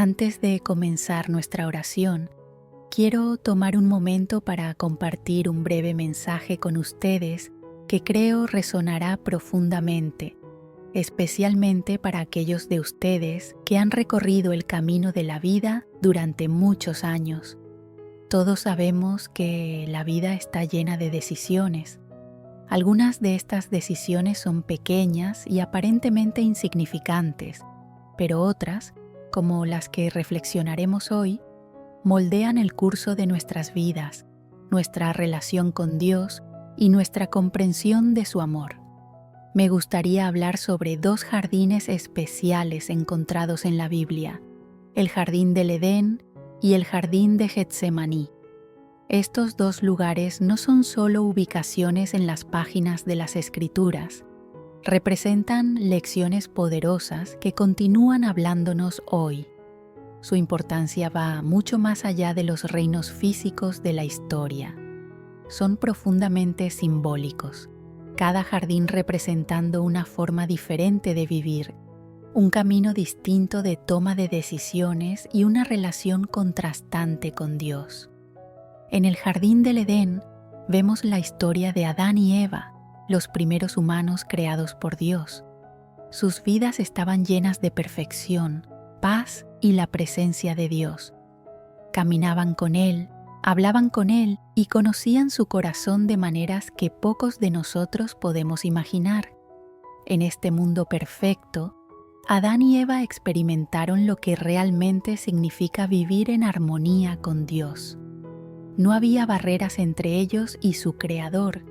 Antes de comenzar nuestra oración, quiero tomar un momento para compartir un breve mensaje con ustedes que creo resonará profundamente, especialmente para aquellos de ustedes que han recorrido el camino de la vida durante muchos años. Todos sabemos que la vida está llena de decisiones. Algunas de estas decisiones son pequeñas y aparentemente insignificantes, pero otras, como las que reflexionaremos hoy, moldean el curso de nuestras vidas, nuestra relación con Dios y nuestra comprensión de su amor. Me gustaría hablar sobre dos jardines especiales encontrados en la Biblia, el jardín del Edén y el jardín de Getsemaní. Estos dos lugares no son solo ubicaciones en las páginas de las Escrituras, representan lecciones poderosas que continúan hablándonos hoy. Su importancia va mucho más allá de los reinos físicos de la historia. Son profundamente simbólicos, cada jardín representando una forma diferente de vivir, un camino distinto de toma de decisiones y una relación contrastante con Dios. En el jardín del Edén vemos la historia de Adán y Eva, los primeros humanos creados por Dios. Sus vidas estaban llenas de perfección, paz y la presencia de Dios. Caminaban con Él, hablaban con Él y conocían su corazón de maneras que pocos de nosotros podemos imaginar. En este mundo perfecto, Adán y Eva experimentaron lo que realmente significa vivir en armonía con Dios. No había barreras entre ellos y su Creador,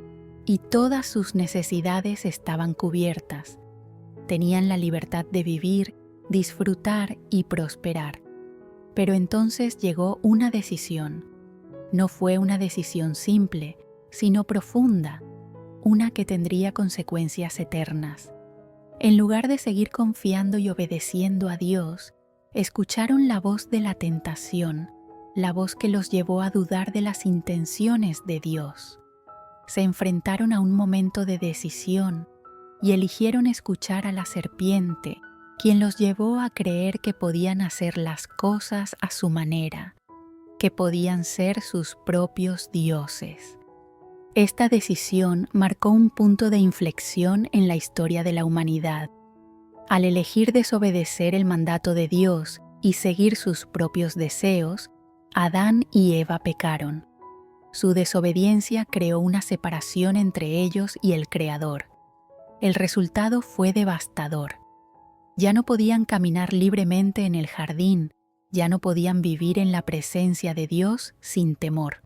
y todas sus necesidades estaban cubiertas. Tenían la libertad de vivir, disfrutar y prosperar. Pero entonces llegó una decisión. No fue una decisión simple, sino profunda, una que tendría consecuencias eternas. En lugar de seguir confiando y obedeciendo a Dios, escucharon la voz de la tentación, la voz que los llevó a dudar de las intenciones de Dios. Se enfrentaron a un momento de decisión y eligieron escuchar a la serpiente, quien los llevó a creer que podían hacer las cosas a su manera, que podían ser sus propios dioses. Esta decisión marcó un punto de inflexión en la historia de la humanidad. Al elegir desobedecer el mandato de Dios y seguir sus propios deseos, Adán y Eva pecaron. Su desobediencia creó una separación entre ellos y el Creador. El resultado fue devastador. Ya no podían caminar libremente en el jardín, ya no podían vivir en la presencia de Dios sin temor.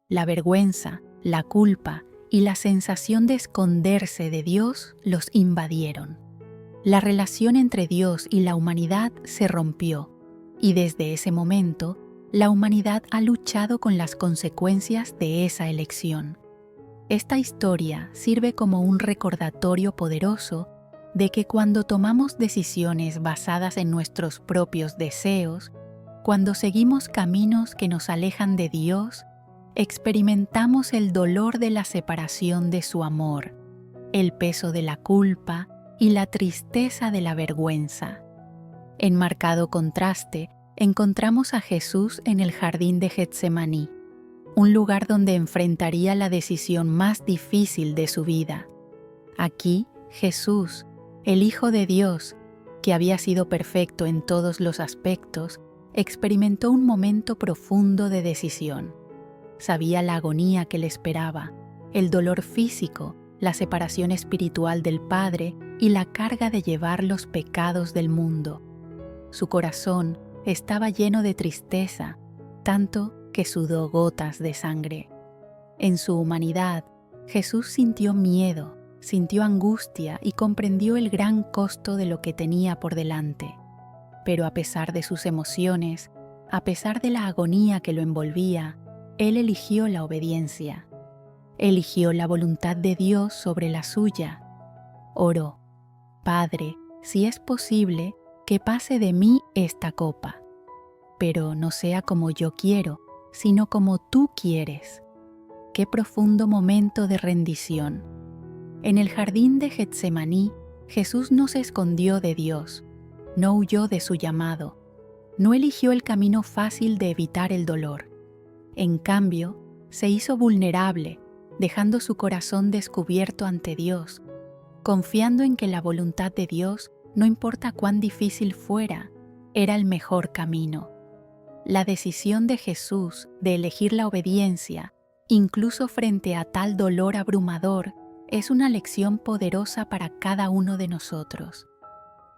La vergüenza, la culpa y la sensación de esconderse de Dios los invadieron. La relación entre Dios y la humanidad se rompió, y desde ese momento, la humanidad ha luchado con las consecuencias de esa elección. Esta historia sirve como un recordatorio poderoso de que cuando tomamos decisiones basadas en nuestros propios deseos, cuando seguimos caminos que nos alejan de Dios, experimentamos el dolor de la separación de su amor, el peso de la culpa y la tristeza de la vergüenza. En marcado contraste, encontramos a Jesús en el jardín de Getsemaní, un lugar donde enfrentaría la decisión más difícil de su vida. Aquí, Jesús, el Hijo de Dios, que había sido perfecto en todos los aspectos, experimentó un momento profundo de decisión. Sabía la agonía que le esperaba, el dolor físico, la separación espiritual del Padre y la carga de llevar los pecados del mundo. Su corazón estaba lleno de tristeza, tanto que sudó gotas de sangre. En su humanidad, Jesús sintió miedo, sintió angustia y comprendió el gran costo de lo que tenía por delante. Pero a pesar de sus emociones, a pesar de la agonía que lo envolvía, Él eligió la obediencia. Eligió la voluntad de Dios sobre la suya. Oró: Padre, si es posible, que pase de mí esta copa, pero no sea como yo quiero, sino como tú quieres. Qué profundo momento de rendición. En el jardín de Getsemaní, Jesús no se escondió de Dios, no huyó de su llamado. No eligió el camino fácil de evitar el dolor. En cambio, se hizo vulnerable, dejando su corazón descubierto ante Dios, confiando en que la voluntad de Dios, no importa cuán difícil fuera, era el mejor camino. La decisión de Jesús de elegir la obediencia, incluso frente a tal dolor abrumador, es una lección poderosa para cada uno de nosotros.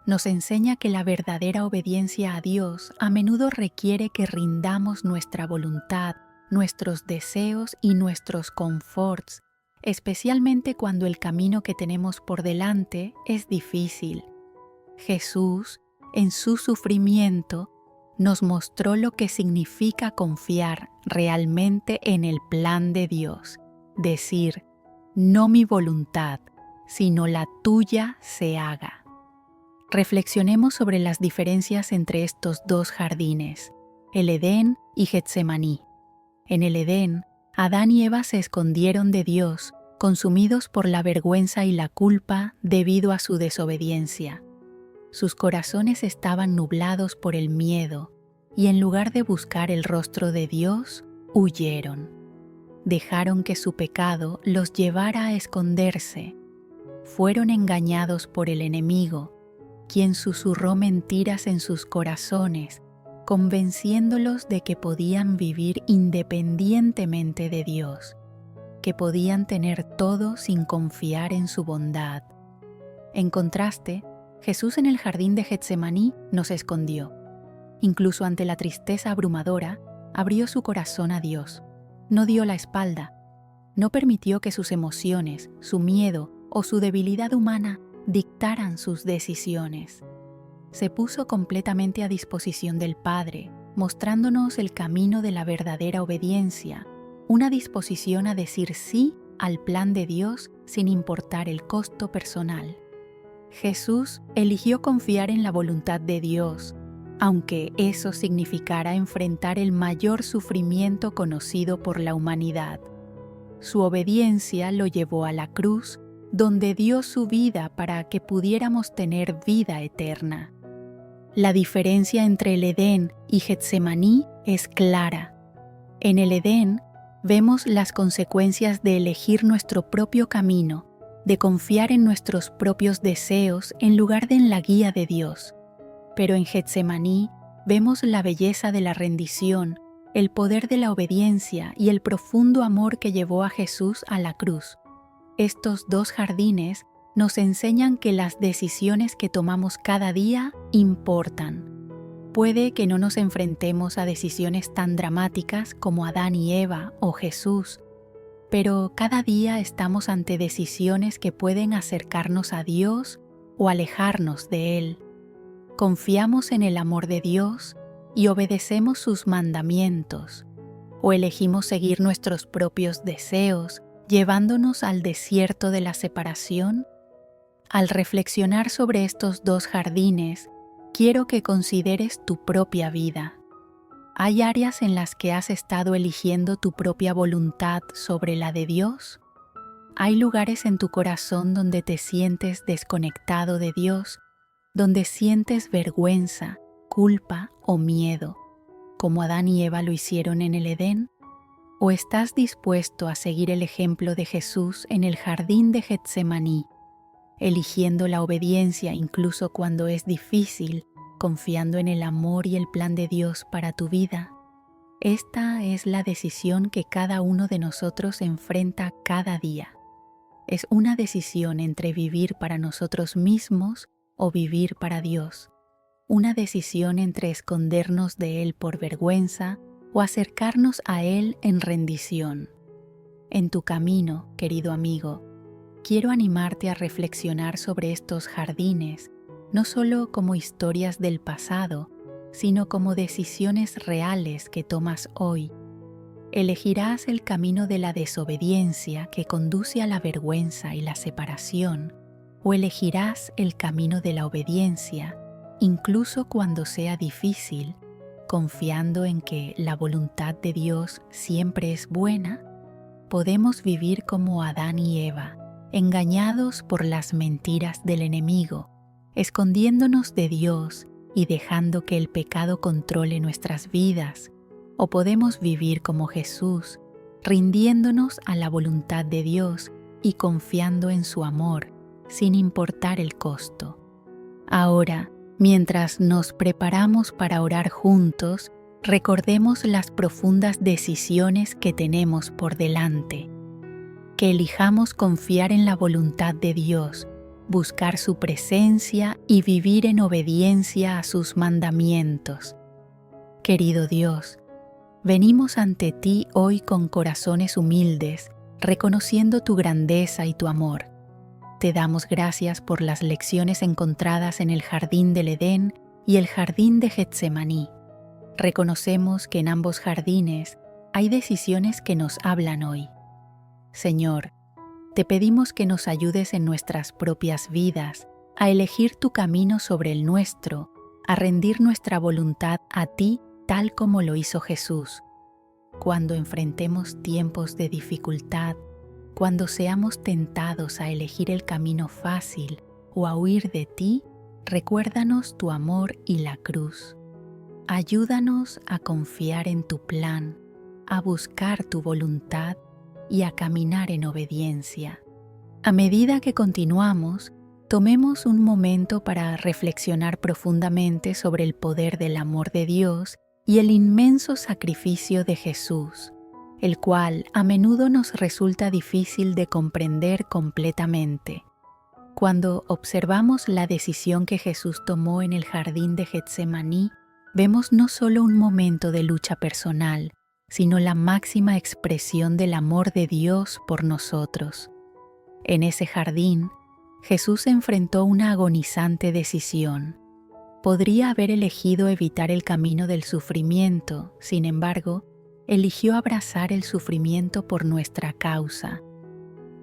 Nos enseña que la verdadera obediencia a Dios a menudo requiere que rindamos nuestra voluntad, nuestros deseos y nuestros conforts, especialmente cuando el camino que tenemos por delante es difícil. Jesús, en su sufrimiento, nos mostró lo que significa confiar realmente en el plan de Dios, decir, no mi voluntad, sino la tuya se haga. Reflexionemos sobre las diferencias entre estos dos jardines, el Edén y Getsemaní. En el Edén, Adán y Eva se escondieron de Dios, consumidos por la vergüenza y la culpa debido a su desobediencia. Sus corazones estaban nublados por el miedo, y en lugar de buscar el rostro de Dios, huyeron. Dejaron que su pecado los llevara a esconderse. Fueron engañados por el enemigo, quien susurró mentiras en sus corazones, convenciéndolos de que podían vivir independientemente de Dios, que podían tener todo sin confiar en su bondad. En contraste, Jesús en el jardín de Getsemaní no se escondió. Incluso ante la tristeza abrumadora, abrió su corazón a Dios. No dio la espalda. No permitió que sus emociones, su miedo o su debilidad humana dictaran sus decisiones. Se puso completamente a disposición del Padre, mostrándonos el camino de la verdadera obediencia, una disposición a decir sí al plan de Dios sin importar el costo personal. Jesús eligió confiar en la voluntad de Dios, aunque eso significara enfrentar el mayor sufrimiento conocido por la humanidad. Su obediencia lo llevó a la cruz, donde dio su vida para que pudiéramos tener vida eterna. La diferencia entre el Edén y Getsemaní es clara. En el Edén vemos las consecuencias de elegir nuestro propio camino, de confiar en nuestros propios deseos en lugar de en la guía de Dios. Pero en Getsemaní vemos la belleza de la rendición, el poder de la obediencia y el profundo amor que llevó a Jesús a la cruz. Estos dos jardines nos enseñan que las decisiones que tomamos cada día importan. Puede que no nos enfrentemos a decisiones tan dramáticas como Adán y Eva o Jesús, pero cada día estamos ante decisiones que pueden acercarnos a Dios o alejarnos de Él. Confiamos en el amor de Dios y obedecemos sus mandamientos, o elegimos seguir nuestros propios deseos, llevándonos al desierto de la separación. Al reflexionar sobre estos dos jardines, quiero que consideres tu propia vida. ¿Hay áreas en las que has estado eligiendo tu propia voluntad sobre la de Dios? ¿Hay lugares en tu corazón donde te sientes desconectado de Dios, donde sientes vergüenza, culpa o miedo, como Adán y Eva lo hicieron en el Edén? ¿O estás dispuesto a seguir el ejemplo de Jesús en el jardín de Getsemaní, eligiendo la obediencia incluso cuando es difícil, confiando en el amor y el plan de Dios para tu vida? Esta es la decisión que cada uno de nosotros enfrenta cada día. Es una decisión entre vivir para nosotros mismos o vivir para Dios. Una decisión entre escondernos de Él por vergüenza o acercarnos a Él en rendición. En tu camino, querido amigo, quiero animarte a reflexionar sobre estos jardines, no solo como historias del pasado, sino como decisiones reales que tomas hoy. ¿Elegirás el camino de la desobediencia que conduce a la vergüenza y la separación, o elegirás el camino de la obediencia, incluso cuando sea difícil, confiando en que la voluntad de Dios siempre es buena? Podemos vivir como Adán y Eva, engañados por las mentiras del enemigo, escondiéndonos de Dios y dejando que el pecado controle nuestras vidas, o podemos vivir como Jesús, rindiéndonos a la voluntad de Dios y confiando en su amor, sin importar el costo. Ahora, mientras nos preparamos para orar juntos, recordemos las profundas decisiones que tenemos por delante. Que elijamos confiar en la voluntad de Dios, buscar su presencia y vivir en obediencia a sus mandamientos. Querido Dios, venimos ante ti hoy con corazones humildes, reconociendo tu grandeza y tu amor. Te damos gracias por las lecciones encontradas en el jardín del Edén y el jardín de Getsemaní. Reconocemos que en ambos jardines hay decisiones que nos hablan hoy. Señor, te pedimos que nos ayudes en nuestras propias vidas a elegir tu camino sobre el nuestro, a rendir nuestra voluntad a ti tal como lo hizo Jesús. Cuando enfrentemos tiempos de dificultad, cuando seamos tentados a elegir el camino fácil o a huir de ti, recuérdanos tu amor y la cruz. Ayúdanos a confiar en tu plan, a buscar tu voluntad y a caminar en obediencia. A medida que continuamos, tomemos un momento para reflexionar profundamente sobre el poder del amor de Dios y el inmenso sacrificio de Jesús, el cual a menudo nos resulta difícil de comprender completamente. Cuando observamos la decisión que Jesús tomó en el jardín de Getsemaní, vemos no solo un momento de lucha personal, sino la máxima expresión del amor de Dios por nosotros. En ese jardín, Jesús enfrentó una agonizante decisión. Podría haber elegido evitar el camino del sufrimiento, sin embargo, eligió abrazar el sufrimiento por nuestra causa.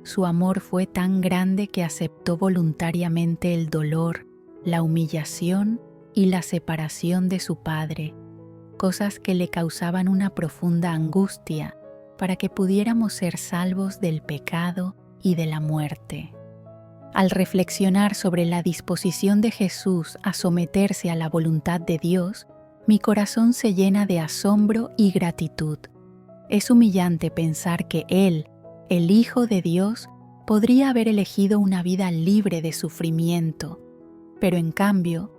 Su amor fue tan grande que aceptó voluntariamente el dolor, la humillación y la separación de su Padre, cosas que le causaban una profunda angustia para que pudiéramos ser salvos del pecado y de la muerte. Al reflexionar sobre la disposición de Jesús a someterse a la voluntad de Dios, mi corazón se llena de asombro y gratitud. Es humillante pensar que Él, el Hijo de Dios, podría haber elegido una vida libre de sufrimiento, pero en cambio,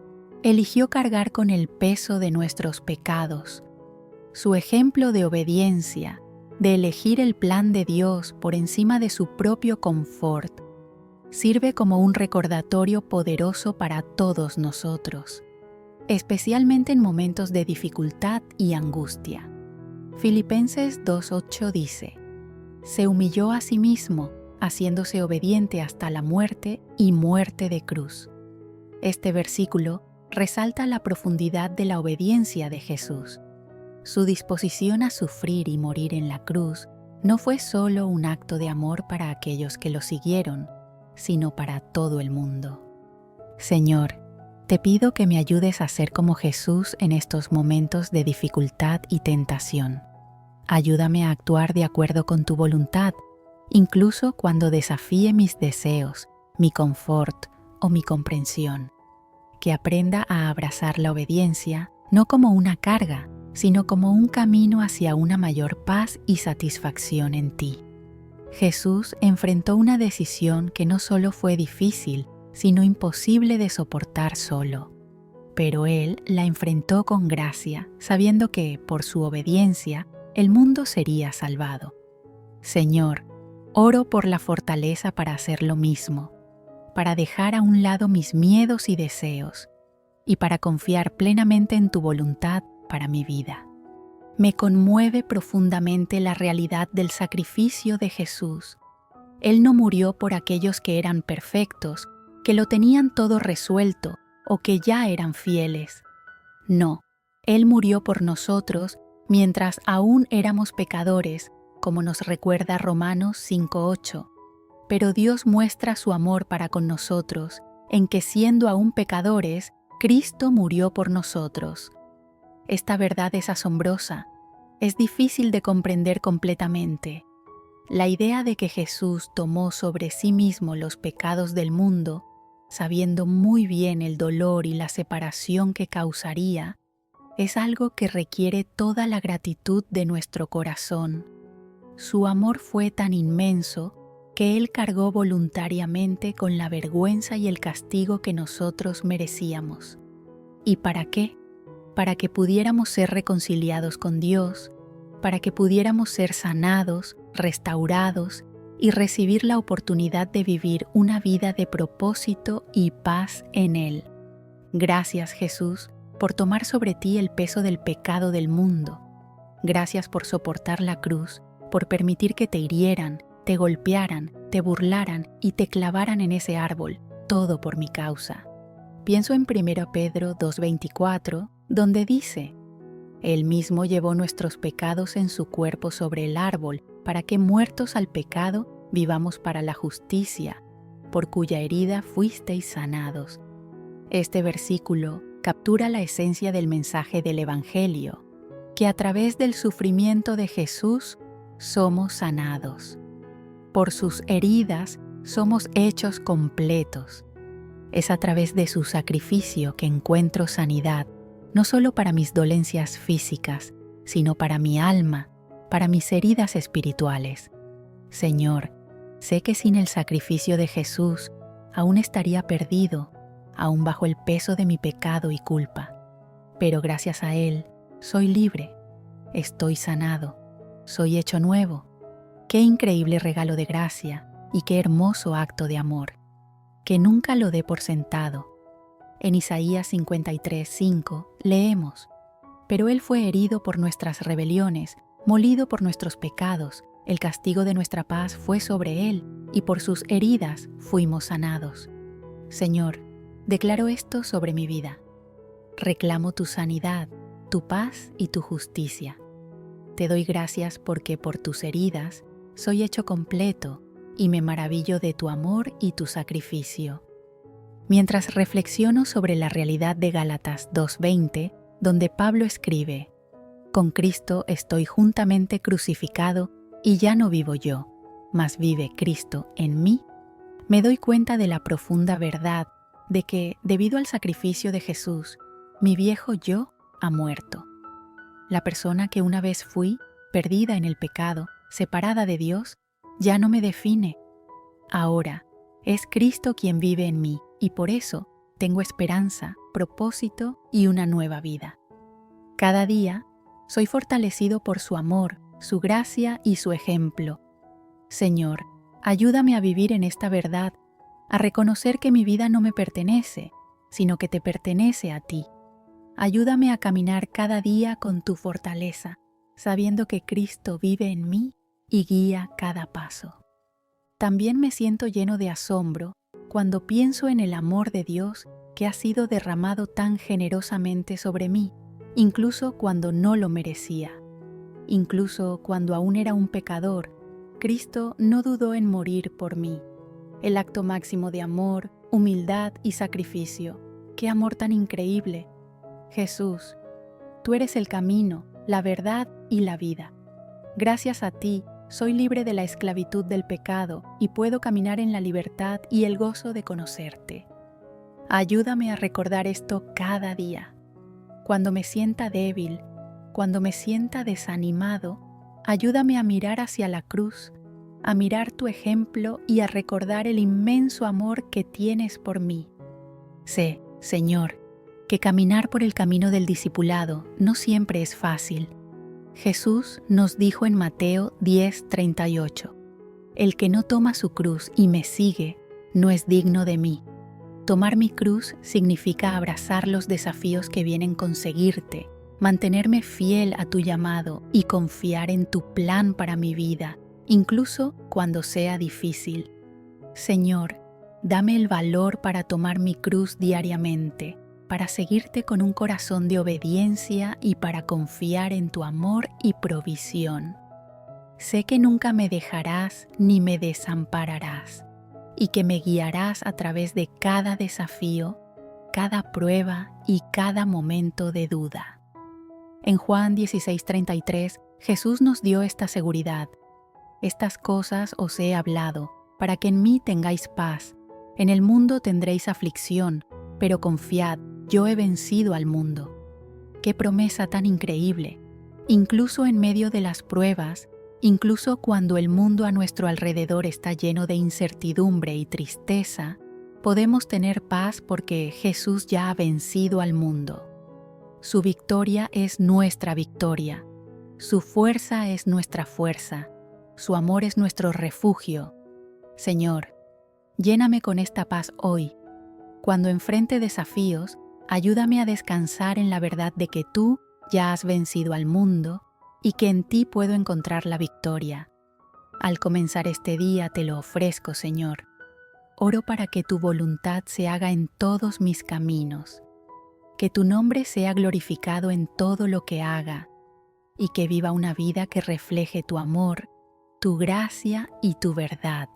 eligió cargar con el peso de nuestros pecados. Su ejemplo de obediencia, de elegir el plan de Dios por encima de su propio confort, sirve como un recordatorio poderoso para todos nosotros, especialmente en momentos de dificultad y angustia. Filipenses 2:8 dice: se humilló a sí mismo, haciéndose obediente hasta la muerte y muerte de cruz. Este versículo resalta la profundidad de la obediencia de Jesús. Su disposición a sufrir y morir en la cruz no fue solo un acto de amor para aquellos que lo siguieron, sino para todo el mundo. Señor, te pido que me ayudes a ser como Jesús en estos momentos de dificultad y tentación. Ayúdame a actuar de acuerdo con tu voluntad, incluso cuando desafíe mis deseos, mi confort o mi comprensión. Que aprenda a abrazar la obediencia no como una carga, sino como un camino hacia una mayor paz y satisfacción en ti. Jesús enfrentó una decisión que no solo fue difícil, sino imposible de soportar solo. Pero Él la enfrentó con gracia, sabiendo que, por su obediencia, el mundo sería salvado. Señor, oro por la fortaleza para hacer lo mismo, para dejar a un lado mis miedos y deseos, y para confiar plenamente en tu voluntad para mi vida. Me conmueve profundamente la realidad del sacrificio de Jesús. Él no murió por aquellos que eran perfectos, que lo tenían todo resuelto o que ya eran fieles. No, Él murió por nosotros mientras aún éramos pecadores, como nos recuerda Romanos 5:8. Pero Dios muestra su amor para con nosotros, en que siendo aún pecadores, Cristo murió por nosotros. Esta verdad es asombrosa, es difícil de comprender completamente. La idea de que Jesús tomó sobre sí mismo los pecados del mundo sabiendo muy bien el dolor y la separación que causaría, es algo que requiere toda la gratitud de nuestro corazón. Su amor fue tan inmenso que Él cargó voluntariamente con la vergüenza y el castigo que nosotros merecíamos. ¿Y para qué? Para que pudiéramos ser reconciliados con Dios, para que pudiéramos ser sanados, restaurados y recibir la oportunidad de vivir una vida de propósito y paz en Él. Gracias, Jesús, por tomar sobre ti el peso del pecado del mundo. Gracias por soportar la cruz, por permitir que te hirieran, te golpearan, te burlaran y te clavaran en ese árbol, todo por mi causa. Pienso en 1 Pedro 2:24, donde dice: Él mismo llevó nuestros pecados en su cuerpo sobre el árbol, para que muertos al pecado vivamos para la justicia, por cuya herida fuisteis sanados. Este versículo captura la esencia del mensaje del Evangelio, que a través del sufrimiento de Jesús somos sanados. Por sus heridas somos hechos completos. Es a través de su sacrificio que encuentro sanidad, no solo para mis dolencias físicas, sino para mi alma, para mis heridas espirituales. Señor, sé que sin el sacrificio de Jesús aún estaría perdido, aún bajo el peso de mi pecado y culpa. Pero gracias a Él, soy libre, estoy sanado, soy hecho nuevo. Qué increíble regalo de gracia y qué hermoso acto de amor, que nunca lo dé por sentado. En Isaías 53:5 leemos: Pero Él fue herido por nuestras rebeliones, molido por nuestros pecados, el castigo de nuestra paz fue sobre Él, y por sus heridas fuimos sanados. Señor, declaro esto sobre mi vida. Reclamo tu sanidad, tu paz y tu justicia. Te doy gracias porque por tus heridas soy hecho completo y me maravillo de tu amor y tu sacrificio. Mientras reflexiono sobre la realidad de Gálatas 2:20, donde Pablo escribe: Con Cristo estoy juntamente crucificado y ya no vivo yo, mas vive Cristo en mí, me doy cuenta de la profunda verdad de que, debido al sacrificio de Jesús, mi viejo yo ha muerto. La persona que una vez fui, perdida en el pecado, separada de Dios, ya no me define. Ahora, es Cristo quien vive en mí y por eso tengo esperanza, propósito y una nueva vida. Cada día soy fortalecido por su amor, su gracia y su ejemplo. Señor, ayúdame a vivir en esta verdad, a reconocer que mi vida no me pertenece, sino que te pertenece a ti. Ayúdame a caminar cada día con tu fortaleza, sabiendo que Cristo vive en mí y guía cada paso. También me siento lleno de asombro cuando pienso en el amor de Dios que ha sido derramado tan generosamente sobre mí, incluso cuando no lo merecía. Incluso cuando aún era un pecador, Cristo no dudó en morir por mí. El acto máximo de amor, humildad y sacrificio. ¡Qué amor tan increíble! Jesús, tú eres el camino, la verdad y la vida. Gracias a ti, soy libre de la esclavitud del pecado y puedo caminar en la libertad y el gozo de conocerte. Ayúdame a recordar esto cada día. Cuando me sienta débil, cuando me sienta desanimado, ayúdame a mirar hacia la cruz, a mirar tu ejemplo y a recordar el inmenso amor que tienes por mí. Sé, Señor, que caminar por el camino del discipulado no siempre es fácil. Jesús nos dijo en Mateo 10:38, El que no toma su cruz y me sigue, no es digno de mí. Tomar mi cruz significa abrazar los desafíos que vienen con seguirte, mantenerme fiel a tu llamado y confiar en tu plan para mi vida, incluso cuando sea difícil. Señor, dame el valor para tomar mi cruz diariamente, para seguirte con un corazón de obediencia y para confiar en tu amor y provisión. Sé que nunca me dejarás ni me desampararás, y que me guiarás a través de cada desafío, cada prueba y cada momento de duda. En Juan 16:33, Jesús nos dio esta seguridad: Estas cosas os he hablado, para que en mí tengáis paz. En el mundo tendréis aflicción, pero confiad, yo he vencido al mundo. ¡Qué promesa tan increíble! Incluso en medio de las pruebas, incluso cuando el mundo a nuestro alrededor está lleno de incertidumbre y tristeza, podemos tener paz porque Jesús ya ha vencido al mundo. Su victoria es nuestra victoria. Su fuerza es nuestra fuerza. Su amor es nuestro refugio. Señor, lléname con esta paz hoy. Cuando enfrente desafíos, ayúdame a descansar en la verdad de que tú ya has vencido al mundo y que en ti puedo encontrar la victoria. Al comenzar este día te lo ofrezco, Señor. Oro para que tu voluntad se haga en todos mis caminos, que tu nombre sea glorificado en todo lo que haga y que viva una vida que refleje tu amor, tu gracia y tu verdad.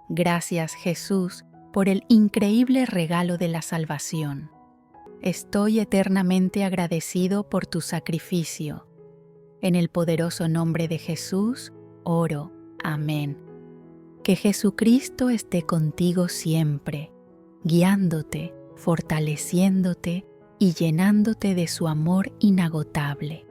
Gracias, Jesús, por el increíble regalo de la salvación. Estoy eternamente agradecido por tu sacrificio. En el poderoso nombre de Jesús, oro. Amén. Que Jesucristo esté contigo siempre, guiándote, fortaleciéndote y llenándote de su amor inagotable.